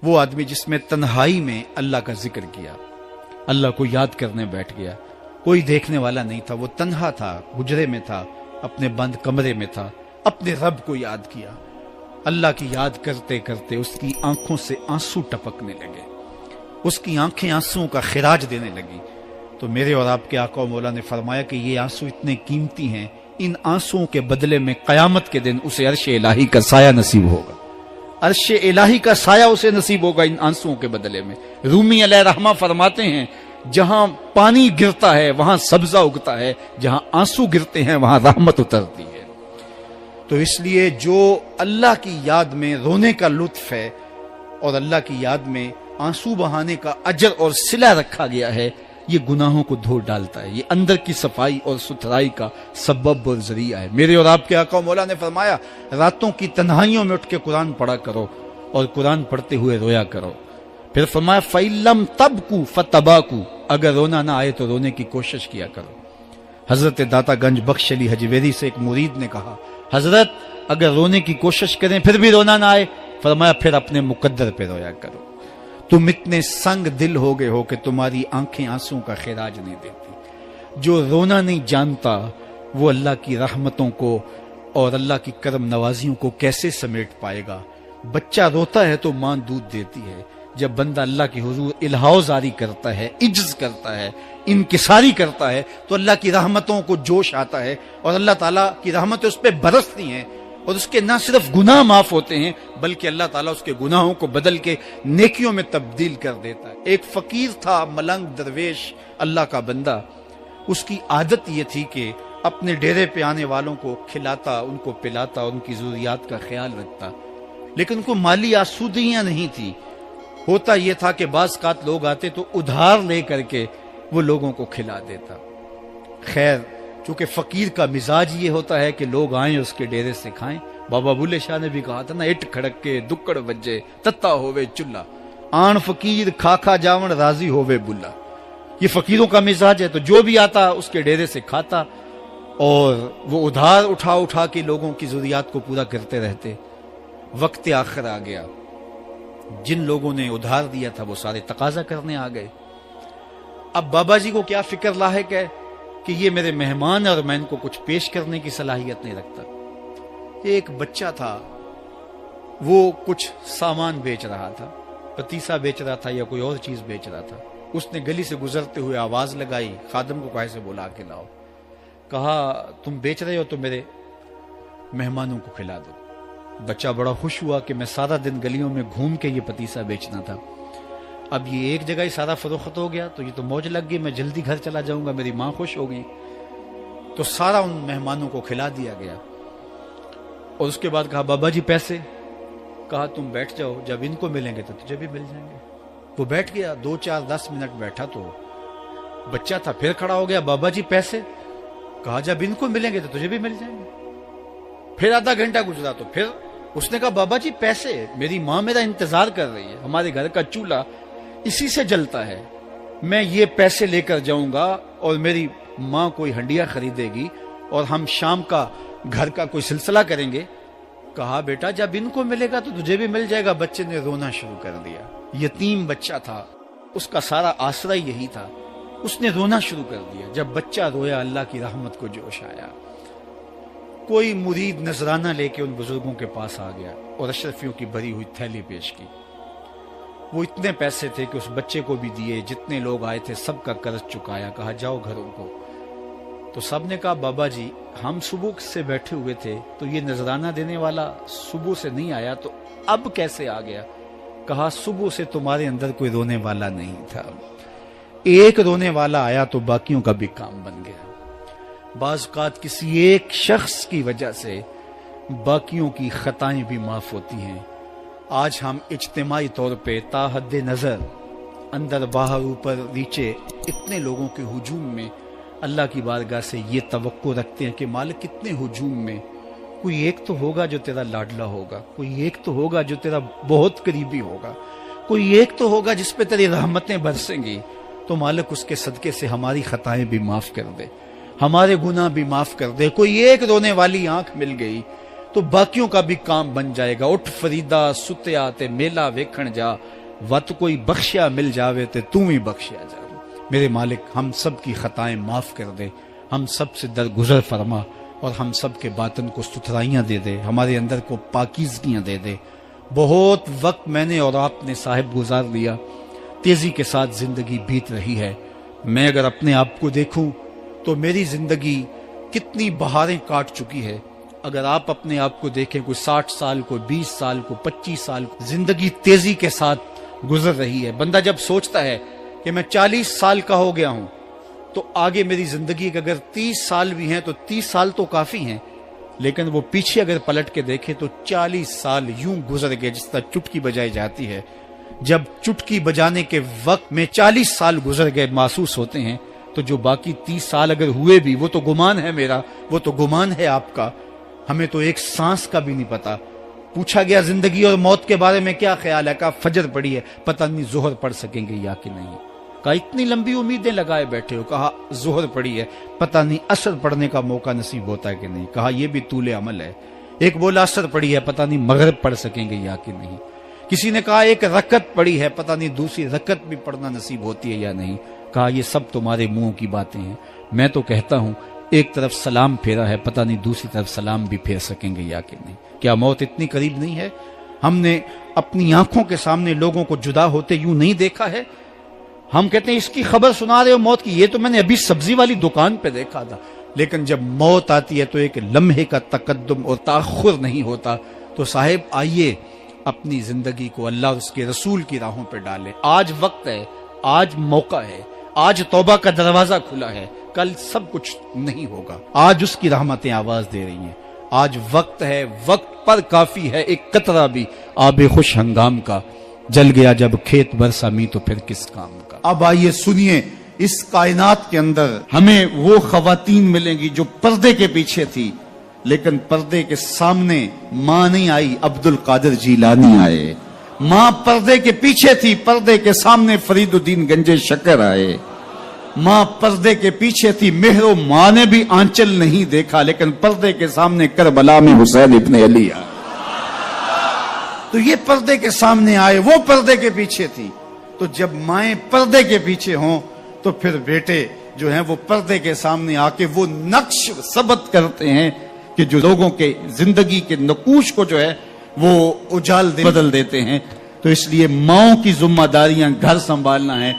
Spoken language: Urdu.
وہ آدمی جس میں تنہائی میں اللہ کا ذکر کیا، اللہ کو یاد کرنے بیٹھ گیا، کوئی دیکھنے والا نہیں تھا، وہ تنہا تھا، حجرے میں تھا، اپنے بند کمرے میں تھا، اپنے رب کو یاد کیا۔ اللہ کی یاد کرتے کرتے اس کی آنکھوں سے آنسو ٹپکنے لگے، اس کی آنکھیں آنسوؤں کا خراج دینے لگی۔ تو میرے اور آپ کے آقا و مولا نے فرمایا کہ یہ آنسو اتنے قیمتی ہیں، ان آنسوؤں کے بدلے میں قیامت کے دن اسے عرش الہی کا سایہ نصیب ہوگا، عرش الہی کا سایہ اسے نصیب ہوگا ان آنسوؤں کے بدلے میں۔ رومی علیہ رحمہ فرماتے ہیں جہاں پانی گرتا ہے وہاں سبزہ اگتا ہے، جہاں آنسو گرتے ہیں وہاں رحمت اترتی ہے۔ تو اس لیے جو اللہ کی یاد میں رونے کا لطف ہے اور اللہ کی یاد میں آنسو بہانے کا اجر اور صلہ رکھا گیا ہے، یہ گناہوں کو دھو ڈالتا ہے، یہ اندر کی صفائی اور ستھرائی کا سبب اور ذریعہ ہے۔ میرے اور آپ کے آقا و مولا نے فرمایا راتوں کی تنہائیوں میں اٹھ کے قرآن پڑھا کرو اور قرآن پڑھتے ہوئے رویا کرو۔ پھر فرمایا فَإِلَّمْ تَبْكُوا فَتَبَاكُوا، اگر رونا نہ آئے تو رونے کی کوشش کیا کرو۔ حضرت داتا گنج بخش علی حجویری سے ایک مرید نے کہا حضرت اگر رونے کی کوشش کریں پھر بھی رونا نہ آئے، فرمایا پھر اپنے مقدر پہ رویا کرو۔ تم اتنے سنگ دل ہو گئے ہو کہ تمہاری آنکھیں آنسوں کا خراج نہیں دیتی۔ جو رونا نہیں جانتا وہ اللہ کی رحمتوں کو اور اللہ کی کرم نوازیوں کو کیسے سمیٹ پائے گا؟ بچہ روتا ہے تو ماں دودھ دیتی ہے، جب بندہ اللہ کی حضور الہاؤ زاری کرتا ہے، عجز کرتا ہے، انکساری کرتا ہے تو اللہ کی رحمتوں کو جوش آتا ہے اور اللہ تعالیٰ کی رحمتیں اس پہ برستی ہیں، اور اس کے نہ صرف گناہ معاف ہوتے ہیں بلکہ اللہ تعالیٰ اس کے گناہوں کو بدل کے نیکیوں میں تبدیل کر دیتا ہے۔ ایک فقیر تھا، ملنگ درویش، اللہ کا بندہ، اس کی عادت یہ تھی کہ اپنے ڈیرے پہ آنے والوں کو کھلاتا، ان کو پلاتا، ان کی ضروریات کا خیال رکھتا، لیکن ان کو مالی آسودگیاں نہیں تھی۔ ہوتا یہ تھا کہ بعض اوقات لوگ آتے تو ادھار لے کر کے وہ لوگوں کو کھلا دیتا۔ خیر چونکہ فقیر کا مزاج یہ ہوتا ہے کہ لوگ آئیں اس کے ڈیرے سے کھائیں، بابا بلے شاہ نے بھی کہا تھا نا، اٹ کھڑک کے دکڑ بجے تتا ہووے چلا، آن فقیر کھا کھا جاون راضی ہووے بلا۔ یہ فقیروں کا مزاج ہے، تو جو بھی آتا اس کے ڈیرے سے کھاتا اور وہ ادھار اٹھا اٹھا کے لوگوں کی ضروریات کو پورا کرتے رہتے۔ وقت آخر آ گیا، جن لوگوں نے ادھار دیا تھا وہ سارے تقاضا کرنے آ گئے۔ اب بابا جی کو کیا فکر لاحق ہے کہ یہ میرے مہمان اور میں ان کو کچھ پیش کرنے کی صلاحیت نہیں رکھتا۔ ایک بچہ تھا، وہ کچھ سامان بیچ رہا تھا، پتیسا بیچ رہا تھا یا کوئی اور چیز بیچ رہا تھا۔ اس نے گلی سے گزرتے ہوئے آواز لگائی، خادم کو کہا سے بلا کے لاؤ، کہا تم بیچ رہے ہو تو میرے مہمانوں کو کھلا دو۔ بچہ بڑا خوش ہوا کہ میں سارا دن گلیوں میں گھوم کے یہ پتیسا بیچنا تھا، اب یہ ایک جگہ ہی سارا فروخت ہو گیا تو یہ تو موج لگ گئی، میں جلدی گھر چلا جاؤں گا، میری ماں خوش ہوگی۔ تو سارا ان مہمانوں کو کھلا دیا گیا اور اس کے بعد کہا بابا جی پیسے؟ کہا تم بیٹھ جاؤ، جب ان کو ملیں گے تو تجھے بھی مل جائیں گے۔ وہ بیٹھ گیا، 2 4 10 منٹ بیٹھا تو بچہ تھا، پھر کھڑا ہو گیا، بابا جی پیسے؟ کہا جب ان کو ملیں گے تو تجھے بھی مل جائیں گے۔ پھر آدھا گھنٹہ گزرا تو پھر اس نے کہا بابا جی پیسے؟ میری ماں میرا انتظار کر رہی ہے، ہمارے گھر کا چولہا اسی سے جلتا ہے، میں یہ پیسے لے کر جاؤں گا اور میری ماں کوئی ہنڈیا خریدے گی اور ہم شام کا گھر کا کوئی سلسلہ کریں گے۔ کہا بیٹا جب ان کو ملے گا تو تجھے بھی مل جائے گا۔ بچے نے رونا شروع کر دیا، یتیم بچہ تھا، اس کا سارا آسرا یہی تھا، اس نے رونا شروع کر دیا۔ جب بچہ رویا اللہ کی رحمت کو جوش آیا۔ کوئی مرید نذرانہ لے کے ان بزرگوں کے پاس آ گیا اور اشرفیوں کی بھری ہوئی تھیلی پیش کی۔ وہ اتنے پیسے تھے کہ اس بچے کو بھی دیے، جتنے لوگ آئے تھے سب کا قرض چکایا، کہا جاؤ گھروں کو۔ تو سب نے کہا بابا جی ہم صبح سے بیٹھے ہوئے تھے تو یہ نذرانہ دینے والا صبح سے نہیں آیا تو اب کیسے آ گیا؟ کہا صبح سے تمہارے اندر کوئی رونے والا نہیں تھا، ایک رونے والا آیا تو باقیوں کا بھی کام بن گیا۔ بعض اوقات کسی ایک شخص کی وجہ سے باقیوں کی خطائیں بھی معاف ہوتی ہیں۔ آج ہم اجتماعی طور پہ تا حد نظر اندر باہر اوپر نیچے اتنے لوگوں کے ہجوم میں اللہ کی بارگاہ سے یہ توقع رکھتے ہیں کہ مالک کتنے ہجوم میں کوئی ایک تو ہوگا جو تیرا لاڈلا ہوگا، کوئی ایک تو ہوگا جو تیرا بہت قریبی ہوگا، کوئی ایک تو ہوگا جس پہ تیری رحمتیں برسیں گی۔ تو مالک اس کے صدقے سے ہماری خطائیں بھی معاف کر دے، ہمارے گناہ بھی معاف کر دے۔ کوئی ایک رونے والی آنکھ مل گئی تو باقیوں کا بھی کام بن جائے گا۔ اٹھ فریدا ستیا تے میلہ ویکھن جا، وت کوئی بخشیا مل جاوے تے توں ہی بخشیا جا۔ میرے مالک ہم سب کی خطائیں معاف کر دے، ہم سب سے درگزر فرما، اور ہم سب کے باطن کو ستھرائیاں دے دے، ہمارے اندر کو پاکیزگیاں دے دے۔ بہت وقت میں نے اور آپ نے صاحب گزار لیا، تیزی کے ساتھ زندگی بیت رہی ہے۔ میں اگر اپنے آپ کو دیکھوں تو میری زندگی کتنی بہاریں کاٹ چکی ہے۔ اگر آپ اپنے آپ کو دیکھیں، کوئی 60 سال، کوئی 20 سال، کوئی 25 سال، زندگی تیزی کے ساتھ گزر رہی ہے۔ بندہ جب سوچتا ہے کہ میں 40 سال کا ہو گیا ہوں تو آگے میری زندگی کے اگر 30 سال بھی ہیں تو 30 سال تو کافی ہیں، لیکن وہ پیچھے اگر پلٹ کے دیکھے تو 40 سال یوں گزر گئے جس طرح چٹکی بجائی جاتی ہے۔ جب چٹکی بجانے کے وقت میں 40 سال گزر گئے محسوس ہوتے ہیں، تو جو باقی 30 سال اگر ہوئے بھی، وہ تو گمان ہے میرا، وہ تو گمان ہے آپ کا، ہمیں تو ایک سانس کا بھی نہیں پتا۔ پوچھا گیا زندگی اور موت کے بارے میں کیا خیال ہے؟ کہا فجر پڑی ہے، پتہ نہیں ظہر پڑھ سکیں گے یا کہ نہیں۔ کہا اتنی لمبی امیدیں لگائے بیٹھے ہو، کہا ظہر پڑی ہے، پتہ نہیں عصر پڑھنے کا موقع نصیب ہوتا ہے کہ نہیں۔ کہا یہ بھی طول عمل ہے۔ ایک بولا عصر پڑی ہے، پتہ نہیں مغرب پڑھ سکیں گے یا کہ نہیں۔ کسی نے کہا ایک رکعت پڑی ہے، پتہ نہیں دوسری رکعت بھی پڑھنا نصیب ہوتی ہے یا نہیں۔ کہا یہ سب تمہارے منہوں کی باتیں ہیں، میں تو کہتا ہوں ایک طرف سلام پھیرا ہے، پتہ نہیں دوسری طرف سلام بھی پھیر سکیں گے یا کہ نہیں۔ کیا موت اتنی قریب نہیں ہے؟ ہم نے اپنی آنکھوں کے سامنے لوگوں کو جدا ہوتے یوں نہیں دیکھا ہے؟ ہم کہتے ہیں اس کی خبر سنا رہے ہو موت کی، یہ تو میں نے ابھی سبزی والی دکان پہ دیکھا تھا۔ لیکن جب موت آتی ہے تو ایک لمحے کا تقدم اور تاخر نہیں ہوتا۔ تو صاحب آئیے اپنی زندگی کو اللہ اور اس کے رسول کی راہوں پہ ڈالیں۔ آج وقت ہے، آج موقع ہے، آج توبہ کا دروازہ کھلا ہے، کل سب کچھ نہیں ہوگا۔ آج اس کی رحمتیں آواز دے رہی ہیں، آج وقت ہے، وقت پر کافی ہے ایک قطرہ بھی آب خوش ہنگام کا، جل گیا جب کھیت برسا می تو پھر کس کام کا۔ اب آئیے سنیے، اس کائنات کے اندر ہمیں وہ خواتین ملیں گی جو پردے کے پیچھے تھی، لیکن پردے کے سامنے ماں نہیں آئی، عبد القادر جیلانی آئے۔ ماں پردے کے پیچھے تھی، پردے کے سامنے فرید الدین گنج شکر آئے۔ ماں پردے کے پیچھے تھی، مہر و ماں نے بھی آنچل نہیں دیکھا، لیکن پردے کے سامنے کربلا میں حسین ابن علی آئے۔ تو یہ پردے کے سامنے آئے، وہ پردے کے پیچھے تھی۔ تو جب مائیں پردے کے پیچھے ہوں تو پھر بیٹے جو ہیں وہ پردے کے سامنے آ کے وہ نقش ثبت کرتے ہیں کہ جو لوگوں کے زندگی کے نقوش کو جو ہے وہ اجال بدل دیتے ہیں۔ تو اس لیے ماؤں کی ذمہ داریاں گھر سنبھالنا ہے،